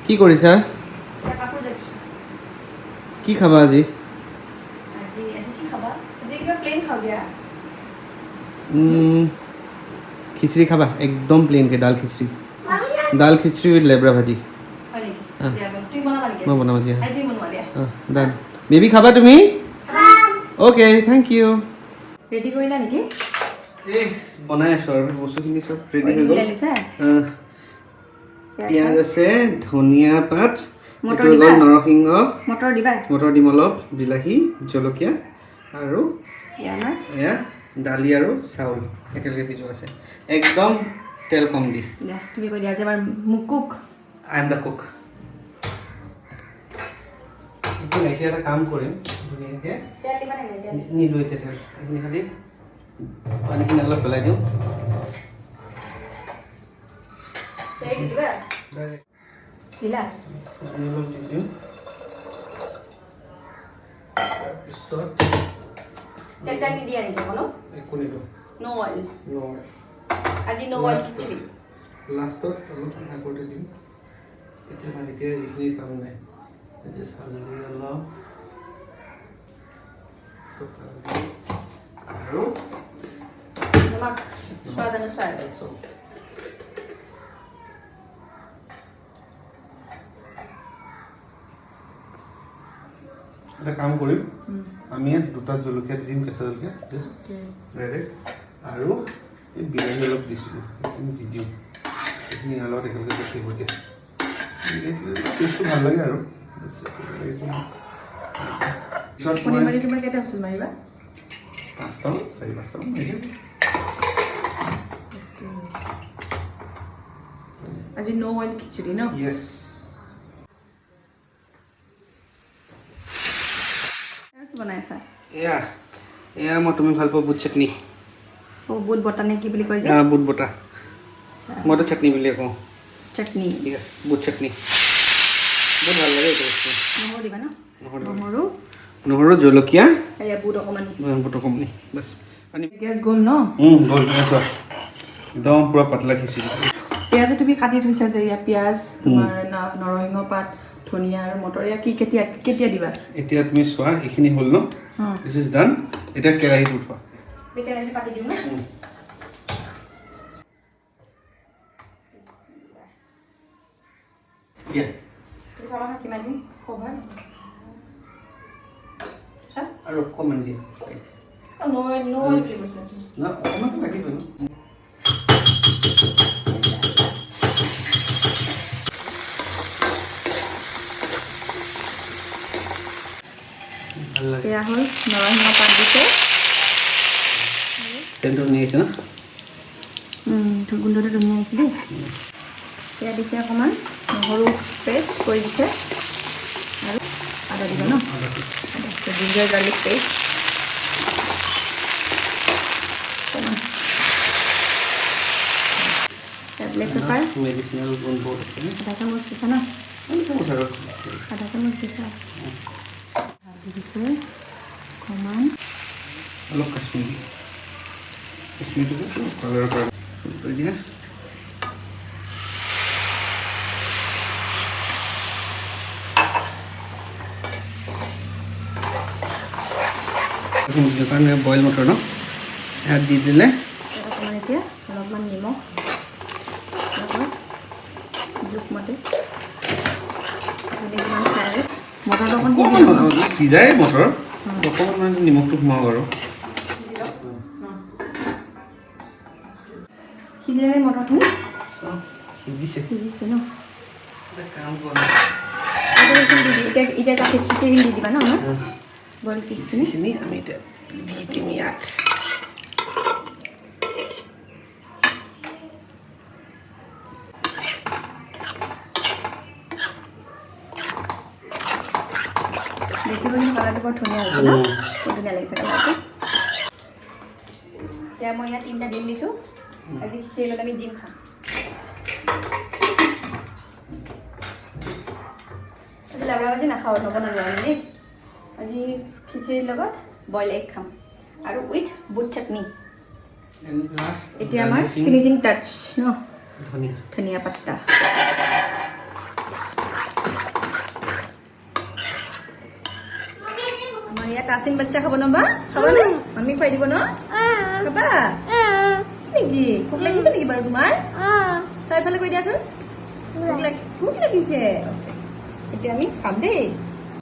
কি কৰিছা? কি খাবা আজি? খিচৰি খাবা একদম প্লেনকৈ দাল খিচৰি উইথ লেবৰা ভাজি মই বনাওঁ দিয়া ডান বেবী খাবা তুমি অ'কে থেংক ইউ ৰেডি কৰিলা নেকি বনাই আছোঁ আৰু বস্তুখিনি চব ৰেডি হৈ গ'ল পিঁয়াজ আছে ধনিয়া পাত নৰসিংহ মটৰ দিম অলপ বিলাহী জলকীয়া আৰু এয়া দালি আৰু চাউল একেলগে ভিজোৱা আছে একদম তেল কম দি তুমি কৈ দিয়া যে আমাৰ cook I am the cook এতিয়া এটা কাম কৰিম ধুনীয়াকৈ নিদিওঁ এতিয়া তেল এইখিনি খালি পানীখিনি অলপ পেলাই দিওঁ অলপ দি দিওঁ তাৰপিছত একো নিদিওঁ লাষ্টত অলপ আগতে দিম এতিয়া এইখিনি কাম নাই হালধি অলপ আৰু এটা কাম কৰিম আমি ইয়াত দুটা জলকীয়া দিম কেঁচা জলকীয়া ডাইৰেক্ট আৰু এই বিলাহী অলপ দিছিলোঁ সেইখিনি দি দিওঁ সেইখিনি অলপ একেলগে বেছি হৈ দিয়ে টেষ্টটো ভাল লাগে আৰু পাঁচটা 4-5টা আজি নো অইল খিচুড়ি ন ইয়েছ বনাইছা এয়া মই তুমি ভাল পোৱা বুট চাটনি বুট বটা নে কি বুলি কয় যে বুট বটা মইতো চাটনি বুলিয়ে কওঁ চাটনি ইয়েছ বুট চাটনি নহৰু দিবা ন নহৰু জলকীয়া বুট অকণমানি বাছ পানী গেছ গ'ল ন গ'ল একদম পূৰা পাতলা খিচিৰি পিঁয়াজ তুমি কাটি থৈছা যে ইয়াত পিঁয়াজ তোমাৰ নৰসিংহ পাত ধনিয়া আৰু মটৰ এয়া কি কেতিয়া দিবা এতিয়া তুমি চোৱা এইখিনি হ'ল ন দিছ ইজ ডান এতিয়া কেৰাহীত উঠোৱা কেৰাহীত পাতি দিওঁ ন কিমান দিম কভাৰ আৰু অকণমান দিয়া অকণমান লাগিবই এয়া হ'ল নৰসিংহ পাত দিছে তেলটো ধুনীয়া আহিছে ন গোন্ধটো ধুনীয়া আহিছে দেই এয়া দিছে অকণমান নহৰু পেষ্ট কৰি দিছে আৰু আদা দিব ন ginger garlic paste black pepper medicinal গুণ বহুত আছে আধা চামুচ দিছা ন আধা চামুচ দিছা দি দিছে অকণমান অলপ কাশ্মীৰটো কালাৰৰ কাৰণে কৰি দিয়া কাৰণে বইল মটৰ ন ইয়াত দি দিলে অকণমান এতিয়া অলপমান নিমখ জোখমতে মটৰটো অকণমান সিজাই মটৰ অকণমান নিমখটো সোমাওঁ আৰু সিজাই মটৰখিনি সিজিছে ন কাম কৰা এতিয়া তাতে খিচিৰি দি দিবা ন বইল খিচিৰিখিনি আমি এতিয়া দি দিম ইয়াত দেখিবলৈ কালাৰটো বৰ ধুনীয়া হৈছে ন বৰ ধুনীয়া লাগিছে কালাৰটো এতিয়া মই ইয়াত 3টা ডিম দিছোঁ আজি খিচিৰি লগত আমি ডিম খাম আজি লাবৰা ভাজি নাখাওঁ হ'ব নাজানো দেই আজি খিচিৰিৰ লগত বইল এগ খাম আৰু উইথ বুট চাটনি এতিয়া আমাৰ ফিনিচিং টাচ ন ধনিয়া পাত্তা আমাৰ ইয়াত আছিন বাচ্চা খাব নবা খাবা নে মামি খুৱাই দিব ন খাবা নেকি ভোক লাগিছে নেকি বাৰু তোমাৰ চাৰিফালে কৈ দিয়াচোন ভোক লাগিছে এতিয়া আমি খাম দেই